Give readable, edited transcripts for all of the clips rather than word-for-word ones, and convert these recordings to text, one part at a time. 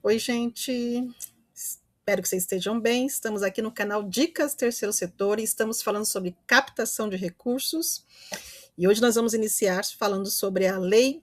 Oi, gente. Espero que vocês estejam bem. Estamos aqui no canal Dicas Terceiro Setor e estamos falando sobre captação de recursos. E hoje nós vamos iniciar falando sobre a Lei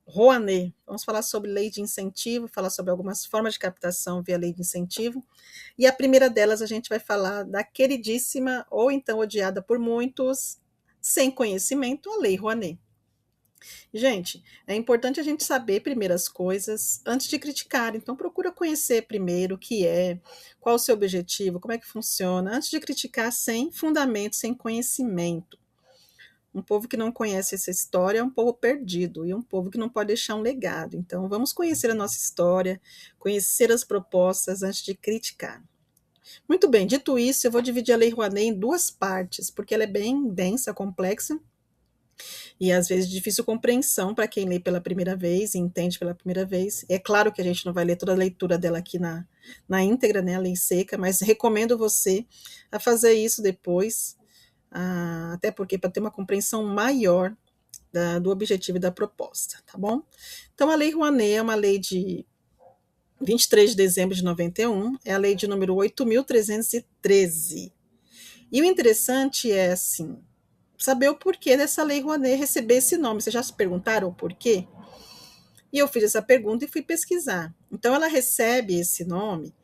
Rouanet. Vamos falar sobre lei de incentivo, falar sobre algumas formas de captação via lei de incentivo. E a primeira delas a gente vai falar da queridíssima, ou então odiada por muitos, sem conhecimento, a Lei Rouanet. Gente, é importante a gente saber primeiro as coisas antes de criticar. Então, procura conhecer primeiro o que é, qual o seu objetivo, como é que funciona, antes de criticar sem fundamento, sem conhecimento. Um povo que não conhece essa história é um povo perdido e um povo que não pode deixar um legado. Então, vamos conhecer a nossa história, conhecer as propostas antes de criticar. Muito bem, dito isso, eu vou dividir a Lei Rouanet em duas partes, porque ela é bem densa, complexa, e às vezes de difícil compreensão para quem lê pela primeira vez e entende pela primeira vez. É claro que a gente não vai ler toda a leitura dela aqui na íntegra, né, a lei seca, mas recomendo você a fazer isso depois, até porque para ter uma compreensão maior do objetivo e da proposta, tá bom? Então, a Lei Rouanet é uma lei de 23 de dezembro de 91, é a lei de número 8.313. E o interessante é, assim, saber o porquê dessa Lei Rouanet receber esse nome. Vocês já se perguntaram o porquê? E eu fiz essa pergunta e fui pesquisar. Então, ela recebe esse nome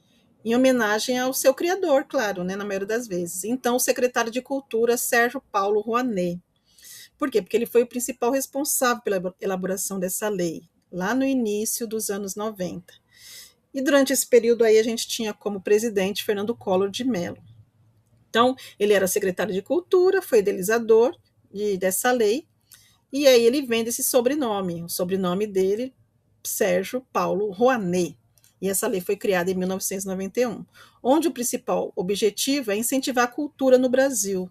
em homenagem ao seu criador, claro, né, na maioria das vezes. Então, o secretário de Cultura, Sérgio Paulo Rouanet. Por quê? Porque ele foi o principal responsável pela elaboração dessa lei, lá no início dos anos 90. E durante esse período aí, a gente tinha como presidente Fernando Collor de Mello. Então, ele era secretário de Cultura, foi idealizador dessa lei, e aí ele vem desse sobrenome, o sobrenome dele, Sérgio Paulo Rouanet. E essa lei foi criada em 1991, onde o principal objetivo é incentivar a cultura no Brasil,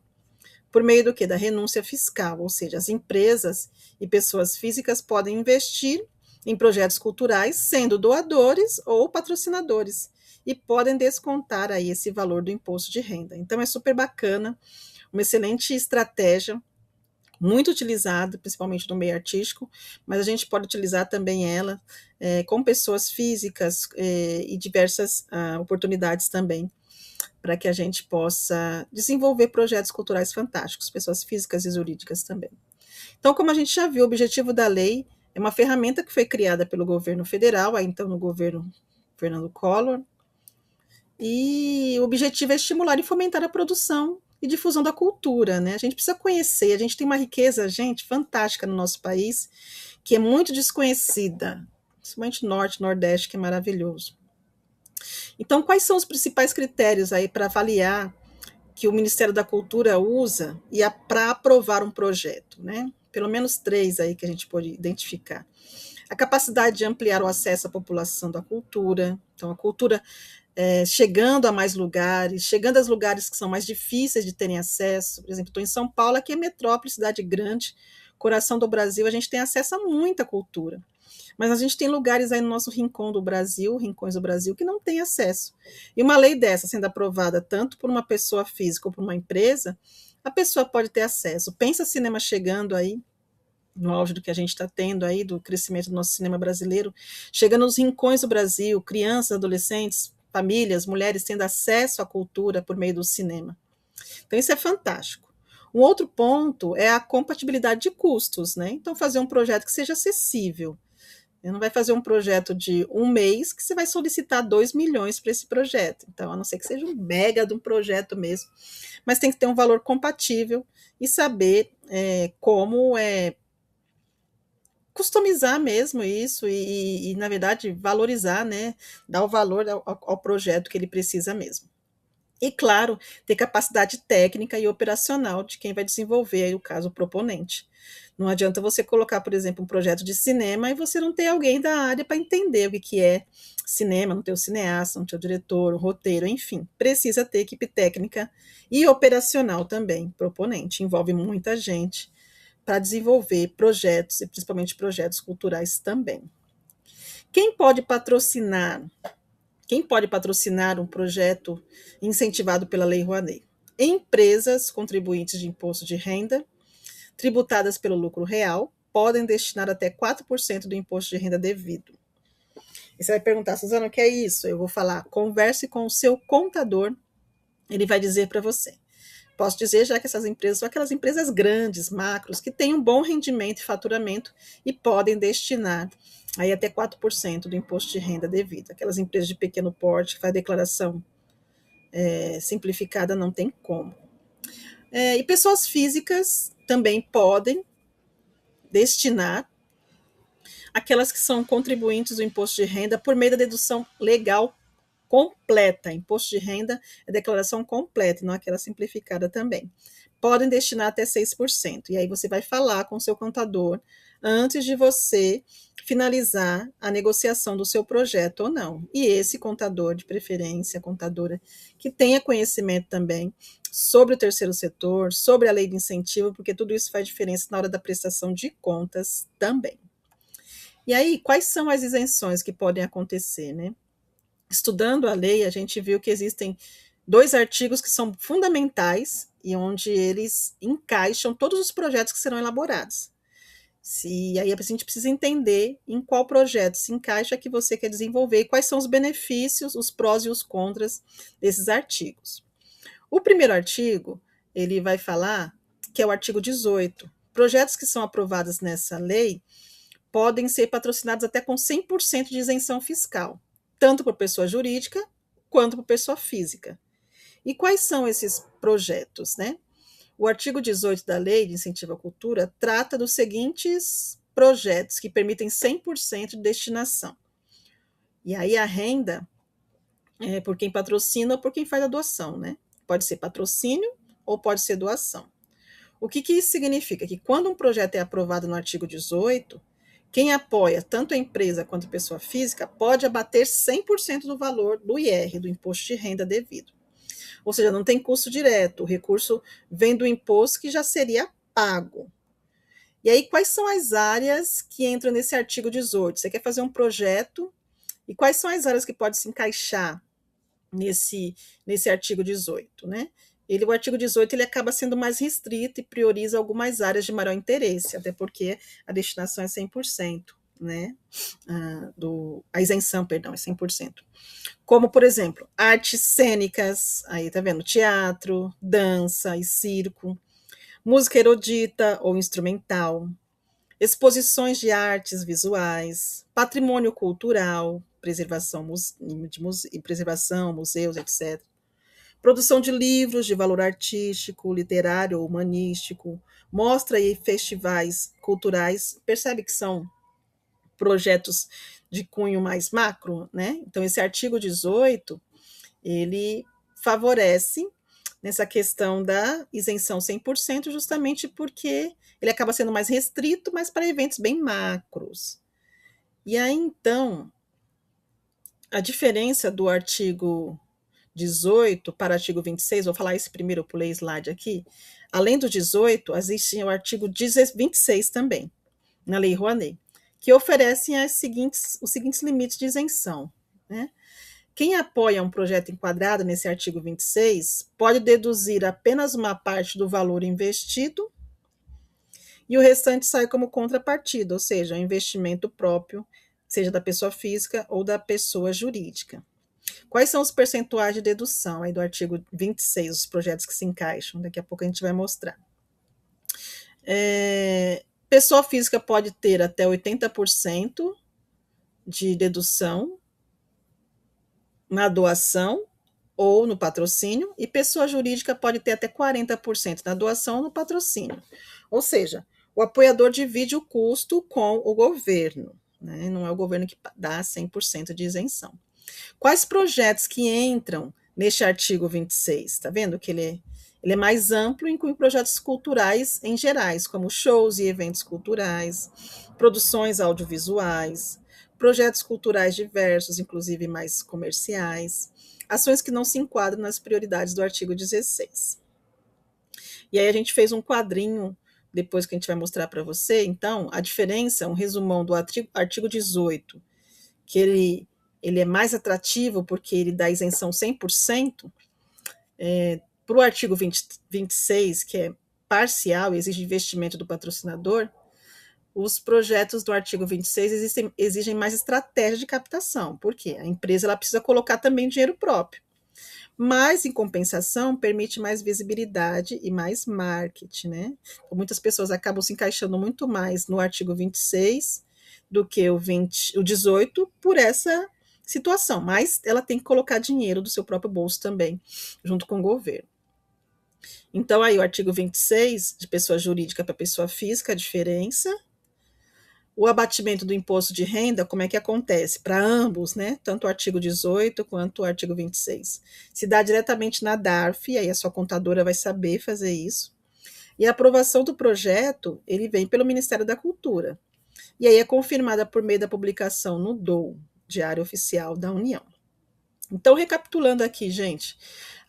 por meio do quê? Da renúncia fiscal, ou seja, as empresas e pessoas físicas podem investir em projetos culturais, sendo doadores ou patrocinadores, e podem descontar aí esse valor do imposto de renda. Então é super bacana, uma excelente estratégia, muito utilizada, principalmente no meio artístico, mas a gente pode utilizar também ela com pessoas físicas e diversas oportunidades também, para que a gente possa desenvolver projetos culturais fantásticos, pessoas físicas e jurídicas também. Então, como a gente já viu, o objetivo da lei é uma ferramenta que foi criada pelo governo federal, aí então no governo Fernando Collor, e o objetivo é estimular e fomentar a produção e difusão da cultura, né? A gente precisa conhecer, a gente tem uma riqueza, gente, fantástica no nosso país, que é muito desconhecida, principalmente Norte, Nordeste, que é maravilhoso. Então, quais são os principais critérios aí para avaliar que o Ministério da Cultura usa para aprovar um projeto, né? Pelo menos três aí que a gente pode identificar. A capacidade de ampliar o acesso à população da cultura, então a cultura chegando a mais lugares, chegando aos lugares que são mais difíceis de terem acesso. Por exemplo, estou em São Paulo, aqui é metrópole, cidade grande, coração do Brasil, a gente tem acesso a muita cultura. Mas a gente tem lugares aí no nosso rincão do Brasil, rincões do Brasil, que não tem acesso. E uma lei dessa sendo aprovada tanto por uma pessoa física ou por uma empresa, a pessoa pode ter acesso. Pensa cinema chegando aí, no auge do que a gente está tendo aí, do crescimento do nosso cinema brasileiro, chegando nos rincões do Brasil, crianças, adolescentes, famílias, mulheres tendo acesso à cultura por meio do cinema. Então, isso é fantástico. Um outro ponto é a compatibilidade de custos, né? Então, fazer um projeto que seja acessível. Você não vai fazer um projeto de um mês que você vai solicitar 2 milhões para esse projeto. Então, a não ser que seja um mega de um projeto mesmo. Mas tem que ter um valor compatível e saber como customizar mesmo isso e, na verdade, valorizar, né? Dar o valor ao projeto que ele precisa mesmo. E, claro, ter capacidade técnica e operacional de quem vai desenvolver aí o caso proponente. Não adianta você colocar, por exemplo, um projeto de cinema e você não ter alguém da área para entender o que é cinema, não ter o cineasta, não ter o diretor, o roteiro, enfim. Precisa ter equipe técnica e operacional também, proponente. Envolve muita gente para desenvolver projetos, e principalmente projetos culturais também. Quem pode patrocinar quem pode patrocinar um projeto incentivado pela Lei Rouanet? Empresas contribuintes de imposto de renda, tributadas pelo lucro real, podem destinar até 4% do imposto de renda devido. E você vai perguntar, Suzana, o que é isso? Eu vou falar, converse com o seu contador, ele vai dizer para você. Posso dizer já que essas empresas são aquelas empresas grandes, macros, que têm um bom rendimento e faturamento e podem destinar aí até 4% do imposto de renda devido. Aquelas empresas de pequeno porte que faz declaração simplificada não tem como. E pessoas físicas também podem destinar aquelas que são contribuintes do imposto de renda por meio da dedução legal completa. Imposto de renda é declaração completa, não aquela simplificada também. Podem destinar até 6%. E aí você vai falar com o seu contador antes de você finalizar a negociação do seu projeto ou não. E esse contador, de preferência, contadora, que tenha conhecimento também sobre o terceiro setor, sobre a lei de incentivo, porque tudo isso faz diferença na hora da prestação de contas também. E aí, quais são as isenções que podem acontecer, né? Estudando a lei, a gente viu que existem 2 artigos que são fundamentais e onde eles encaixam todos os projetos que serão elaborados. Aí a gente precisa entender em qual projeto se encaixa que você quer desenvolver e quais são os benefícios, os prós e os contras desses artigos. O primeiro artigo, ele vai falar que é o artigo 18. Projetos que são aprovados nessa lei podem ser patrocinados até com 100% de isenção fiscal, tanto por pessoa jurídica quanto por pessoa física. E quais são esses projetos, né? O artigo 18 da Lei de Incentivo à Cultura trata dos seguintes projetos que permitem 100% de destinação. E aí a renda é por quem patrocina ou por quem faz a doação, né? Pode ser patrocínio ou pode ser doação. O que isso significa? Que quando um projeto é aprovado no artigo 18, quem apoia, tanto a empresa quanto a pessoa física, pode abater 100% do valor do IR, do imposto de renda devido. Ou seja, não tem custo direto, o recurso vem do imposto que já seria pago. E aí, quais são as áreas que entram nesse artigo 18? Você quer fazer um projeto, e quais são as áreas que podem se encaixar nesse artigo 18, né? O artigo 18 ele acaba sendo mais restrito e prioriza algumas áreas de maior interesse, até porque a destinação é 100%, né? A isenção, perdão, é 100%. Como, por exemplo, artes cênicas, aí tá vendo, teatro, dança e circo, música erudita ou instrumental, exposições de artes visuais, patrimônio cultural, preservação, museus, etc. Produção de livros de valor artístico, literário ou humanístico, mostra e festivais culturais, percebe que são projetos de cunho mais macro, né? Então, esse artigo 18, ele favorece nessa questão da isenção 100%, justamente porque ele acaba sendo mais restrito, mas para eventos bem macros. E aí, então, a diferença do artigo 18 para o artigo 26, vou falar esse primeiro, eu pulei slide aqui, além do 18, existe o artigo 26 também, na Lei Rouanet, que oferecem os seguintes limites de isenção, né? Quem apoia um projeto enquadrado nesse artigo 26 pode deduzir apenas uma parte do valor investido e o restante sai como contrapartida, ou seja, um investimento próprio, seja da pessoa física ou da pessoa jurídica. Quais são os percentuais de dedução aí do artigo 26, os projetos que se encaixam? Daqui a pouco a gente vai mostrar. Pessoa física pode ter até 80% de dedução na doação ou no patrocínio, e pessoa jurídica pode ter até 40% na doação ou no patrocínio. Ou seja, o apoiador divide o custo com o governo, né? Não é o governo que dá 100% de isenção. Quais projetos que entram neste artigo 26? Está vendo que ele é mais amplo e inclui projetos culturais em gerais, como shows e eventos culturais, produções audiovisuais, projetos culturais diversos, inclusive mais comerciais, ações que não se enquadram nas prioridades do artigo 16. E aí a gente fez um quadrinho, depois que a gente vai mostrar para você, então, a diferença, um resumão do artigo 18, que ele é mais atrativo porque ele dá isenção 100%, para o artigo 26, que é parcial, exige investimento do patrocinador, os projetos do artigo 26 exigem mais estratégia de captação. Por quê? A empresa ela precisa colocar também dinheiro próprio. Mas, em compensação, permite mais visibilidade e mais marketing, né? Então, muitas pessoas acabam se encaixando muito mais no artigo 26 do que o 18 por essa situação. Mas ela tem que colocar dinheiro do seu próprio bolso também, junto com o governo. Então, aí o artigo 26, de pessoa jurídica para pessoa física, a diferença. O abatimento do imposto de renda, como é que acontece? Para ambos, né? Tanto o artigo 18 quanto o artigo 26. Se dá diretamente na DARF, aí a sua contadora vai saber fazer isso. E a aprovação do projeto, ele vem pelo Ministério da Cultura. E aí é confirmada por meio da publicação no DOU, Diário Oficial da União. Então, recapitulando aqui, gente,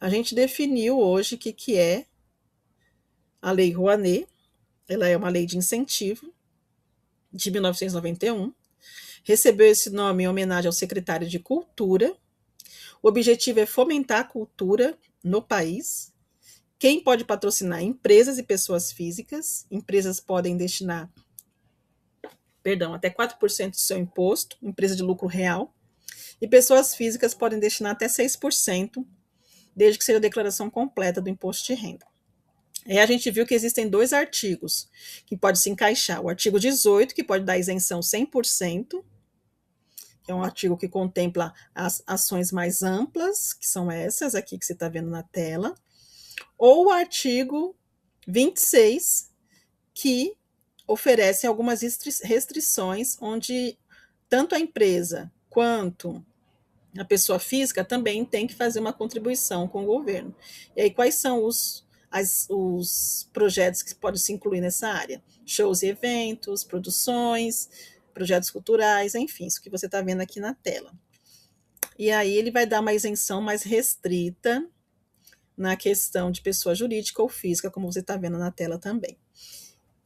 a gente definiu hoje o que é a Lei Rouanet. Ela é uma lei de incentivo de 1991. Recebeu esse nome em homenagem ao secretário de Cultura. O objetivo é fomentar a cultura no país. Quem pode patrocinar? Empresas e pessoas físicas. Empresas podem destinar, até 4% do seu imposto, empresa de lucro real. E pessoas físicas podem destinar até 6%, desde que seja a declaração completa do imposto de renda. Aí a gente viu que existem 2 artigos que podem se encaixar. O artigo 18, que pode dar isenção 100%, que é um artigo que contempla as ações mais amplas, que são essas aqui que você está vendo na tela, ou o artigo 26, que oferece algumas restrições, onde tanto a empresa quanto a pessoa física também tem que fazer uma contribuição com o governo. E aí, quais são os projetos que podem se incluir nessa área? Shows e eventos, produções, projetos culturais, enfim, isso que você está vendo aqui na tela. E aí ele vai dar uma isenção mais restrita na questão de pessoa jurídica ou física, como você está vendo na tela também.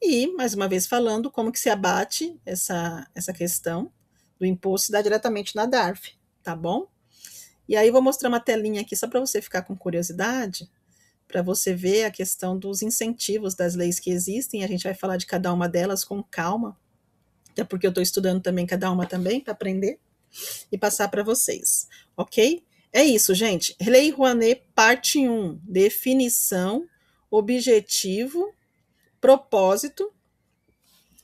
E, mais uma vez falando, como que se abate essa questão do imposto, se dá diretamente na DARF, tá bom? E aí vou mostrar uma telinha aqui só para você ficar com curiosidade, para você ver a questão dos incentivos das leis que existem. A gente vai falar de cada uma delas com calma, até porque eu estou estudando também cada uma também para aprender e passar para vocês, ok? É isso, gente. Lei Rouanet, parte 1, definição, objetivo, propósito,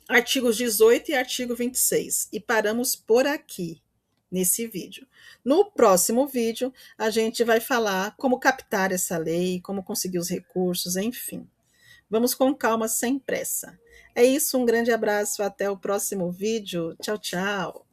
artigos 18 e artigo 26. E paramos por aqui, nesse vídeo. No próximo vídeo, a gente vai falar como captar essa lei, como conseguir os recursos, enfim. Vamos com calma, sem pressa. É isso, um grande abraço, até o próximo vídeo. Tchau, tchau.